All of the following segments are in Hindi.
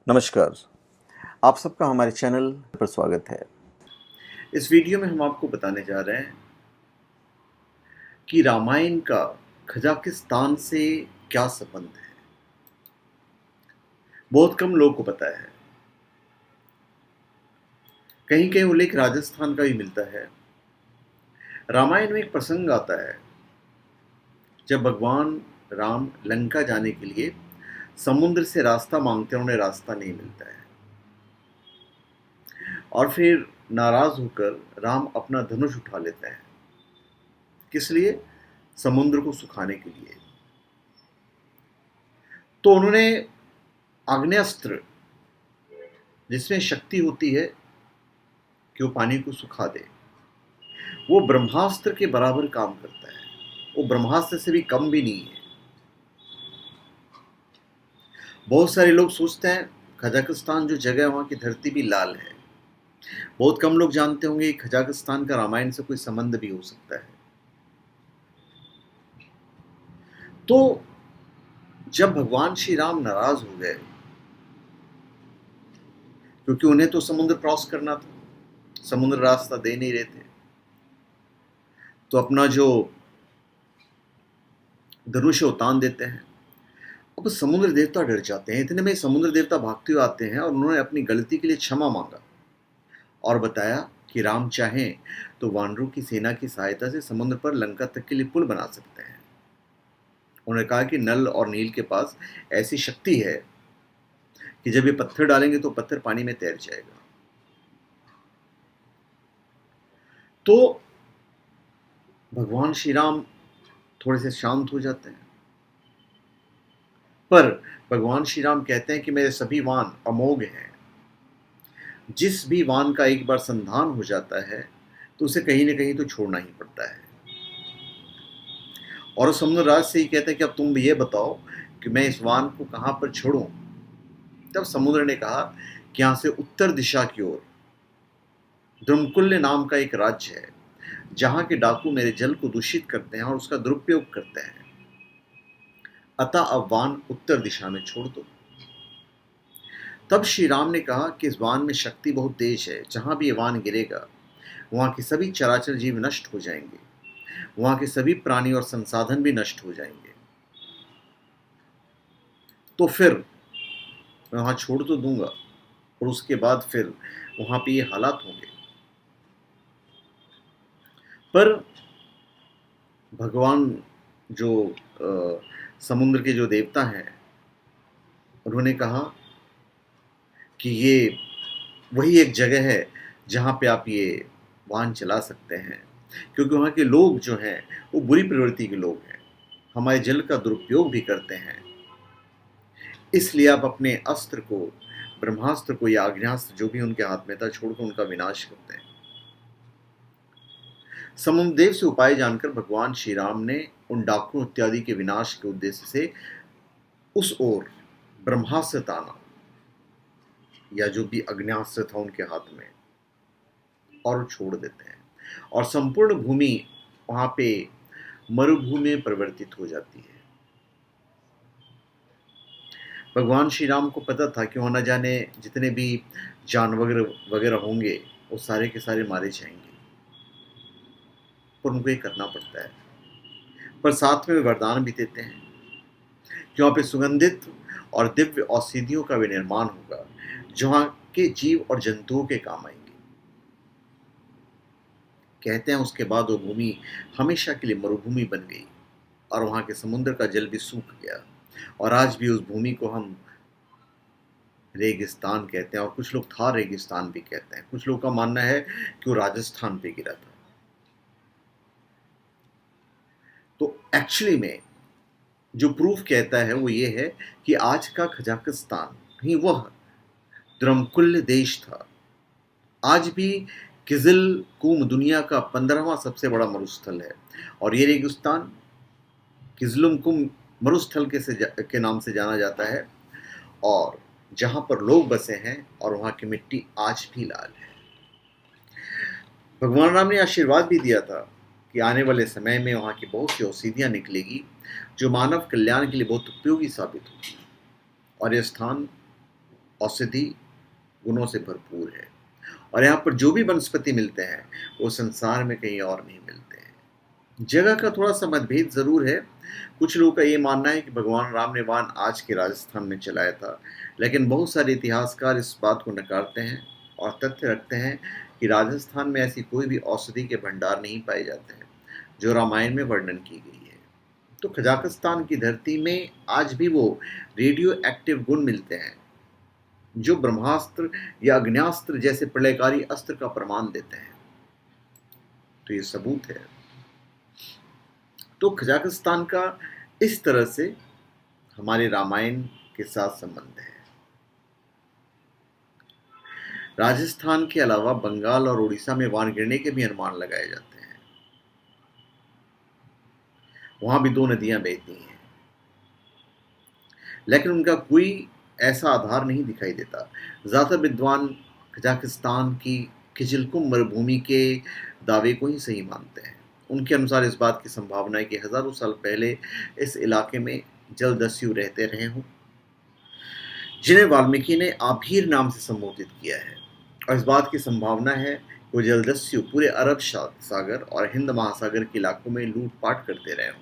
नमस्कार। आप सबका हमारे चैनल पर स्वागत है। इस वीडियो में हम आपको बताने जा रहे हैं कि रामायण का कजाकिस्तान से क्या संबंध है। बहुत कम लोगों को पता है। कहीं कहीं उल्लेख राजस्थान का भी मिलता है। रामायण में एक प्रसंग आता है जब भगवान राम लंका जाने के लिए समुद्र से रास्ता मांगते हैं, उन्हें रास्ता नहीं मिलता है और फिर नाराज होकर राम अपना धनुष उठा लेते हैं। किस लिए? समुद्र को सुखाने के लिए। तो उन्होंने आग्नेयास्त्र, जिसमें शक्ति होती है कि वो पानी को सुखा दे, वो ब्रह्मास्त्र के बराबर काम करता है। वो ब्रह्मास्त्र से भी कम भी नहीं है। बहुत सारे लोग सोचते हैं कजाकिस्तान जो जगह है वहां की धरती भी लाल है। बहुत कम लोग जानते होंगे कि कजाकिस्तान का रामायण से कोई संबंध भी हो सकता है। तो जब भगवान श्री राम नाराज हो गए, क्योंकि उन्हें तो समुद्र क्रॉस करना था, समुद्र रास्ता दे नहीं रहे थे, तो अपना जो धनुष उतान देते हैं। अब समुद्र देवता डर जाते हैं। इतने में समुद्र देवता भागते हुए आते हैं और उन्होंने अपनी गलती के लिए क्षमा मांगा और बताया कि राम चाहें तो वानरों की सेना की सहायता से समुद्र पर लंका तक के लिए पुल बना सकते हैं। उन्होंने कहा कि नल और नील के पास ऐसी शक्ति है कि जब ये पत्थर डालेंगे तो पत्थर पानी में तैर जाएगा। तो भगवान श्री राम थोड़े से शांत हो जाते हैं, पर भगवान श्री राम कहते हैं कि मेरे सभी वान अमोघ हैं। जिस भी वान का एक बार संधान हो जाता है तो उसे कहीं ना कहीं तो छोड़ना ही पड़ता है। और समुद्रराज से ही कहते हैं कि अब तुम ये बताओ कि मैं इस वान को कहां पर छोड़ूं। तब समुद्र ने कहा कि यहां से उत्तर दिशा की ओर द्रुमकुल्य नाम का एक राज्य है, जहां के डाकू मेरे जल को दूषित करते हैं और उसका दुरुपयोग करते हैं। अतः अब वान उत्तर दिशा में छोड़ दो। तब श्री राम ने कहा कि इस वान में शक्ति बहुत तेज है। जहां भी ये वान गिरेगा वहां के सभी चराचर जीव नष्ट हो जाएंगे, वहां के सभी प्राणी और संसाधन भी नष्ट हो जाएंगे। तो फिर मैं वहां छोड़ तो दूंगा और उसके बाद फिर वहां पे ये हालात होंगे। पर भगवान जो समुद्र के जो देवता हैं, उन्होंने कहा कि ये वही एक जगह है जहाँ पे आप ये वाहन चला सकते हैं, क्योंकि वहाँ के लोग जो हैं वो बुरी प्रवृत्ति के लोग हैं, हमारे जल का दुरुपयोग भी करते हैं। इसलिए आप अपने अस्त्र को, ब्रह्मास्त्र को या आग्नेयास्त्र जो भी उनके हाथ में था, छोड़कर उनका विनाश करते हैं। समुद्रदेव से उपाय जानकर भगवान श्री राम ने उन डाकुओं इत्यादि के विनाश के उद्देश्य से उस ओर ब्रह्मास्त्र ताना, या जो भी अग्न्यास्त्र था उनके हाथ में, और छोड़ देते हैं और संपूर्ण भूमि वहां पे मरुभूमि में परिवर्तित हो जाती है। भगवान श्री राम को पता था कि वहां न जाने जितने भी जानवर वगैरह होंगे वो सारे के सारे मारे जाएंगे, पर उनको ये करना पड़ता है। पर साथ में वे वरदान भी देते हैं कि वहां पे सुगंधित और दिव्य औषधियों का भी निर्माण होगा, जो वहां के जीव और जंतुओं के काम आएंगे। कहते हैं उसके बाद वो भूमि हमेशा के लिए मरुभूमि बन गई और वहां के समुद्र का जल भी सूख गया। और आज भी उस भूमि को हम रेगिस्तान कहते हैं, और कुछ लोग थार रेगिस्तान भी कहते हैं। कुछ लोगों का मानना है कि वो राजस्थान पे गिरा था। तो एक्चुअली में जो प्रूफ कहता है वो ये है कि आज का कजाकिस्तान ही वह द्रमकुल्य देश था। आज भी किजिल कुम दुनिया का 15वां सबसे बड़ा मरुस्थल है, और ये रेगिस्तान किजलुम कुम मरुस्थल के नाम से जाना जाता है, और जहां पर लोग बसे हैं, और वहां की मिट्टी आज भी लाल है। भगवान राम ने आशीर्वाद भी दिया था कि आने वाले समय में वहां की बहुत सी औषधियां निकलेगी जो मानव कल्याण के लिए बहुत उपयोगी साबित होगी, और यह स्थान औषधि गुणों से भरपूर है और यहाँ पर जो भी वनस्पति मिलते हैं वो संसार में कहीं और नहीं मिलते हैं। जगह का थोड़ा सा मतभेद जरूर है। कुछ लोगों का ये मानना है कि भगवान राम ने वान आज के राजस्थान में चलाया था, लेकिन बहुत सारे इतिहासकार इस बात को नकारते हैं और तथ्य रखते हैं कि राजस्थान में ऐसी कोई भी औषधि के भंडार नहीं पाए जाते हैं जो रामायण में वर्णन की गई है। तो कजाकिस्तान की धरती में आज भी वो रेडियो एक्टिव गुण मिलते हैं जो ब्रह्मास्त्र या अग्न्यास्त्र जैसे प्रलयकारी अस्त्र का प्रमाण देते हैं। तो ये सबूत है। तो कजाकिस्तान का इस तरह से हमारे रामायण के साथ संबंध है। राजस्थान के अलावा बंगाल और उड़ीसा में वान गिरने के भी अनुमान लगाए जाते हैं। वहां भी 2 नदियां बहती हैं, लेकिन उनका कोई ऐसा आधार नहीं दिखाई देता। ज़्यादातर विद्वान कजाकिस्तान की किजिलकुम मरुभूमि के दावे को ही सही मानते हैं। उनके अनुसार इस बात की संभावना है कि हजारों साल पहले इस इलाके में जलदस्यु रहते रहे हों, जिन्हें वाल्मीकि ने आभीर नाम से संबोधित किया है। और इस बात की संभावना है कि वो जलदस्यु पूरे अरब सागर और हिंद महासागर के इलाकों में लूटपाट करते रहे हों,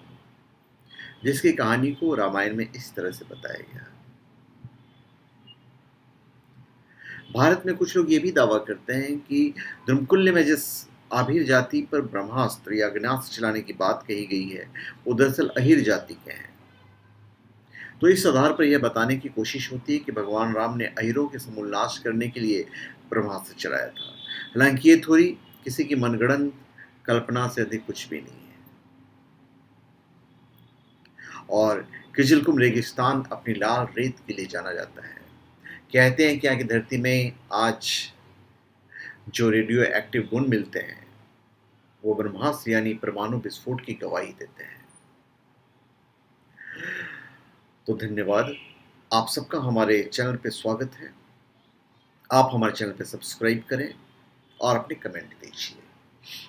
जिसकी कहानी को रामायण में इस तरह से बताया गया। भारत में कुछ लोग ये भी दावा करते हैं कि द्रुमकुल्य में जिस आभीर जाति पर ब्रह्मास्त्र या अग्न्यास्त्र चलाने की बात कही गई है वो दरअसल अहिर जाति के हैं। तो इस आधार पर यह बताने की कोशिश होती है कि भगवान राम ने अहिरों के समूल नाश करने के लिए ब्रह्मास्त्र चलाया था। हालांकि ये थोड़ी किसी की मनगढ़ंत कल्पना से अधिक कुछ भी नहीं है। और किजिलकुम रेगिस्तान अपनी लाल रेत के लिए जाना जाता है। कहते हैं कि यहाँ की धरती में आज जो रेडियो एक्टिव गुण मिलते हैं वो ब्रह्मास्त्र यानी परमाणु विस्फोट की गवाही देते हैं। तो धन्यवाद। आप सबका हमारे चैनल पे स्वागत है। आप हमारे चैनल पे सब्सक्राइब करें और अपने कमेंट दीजिए।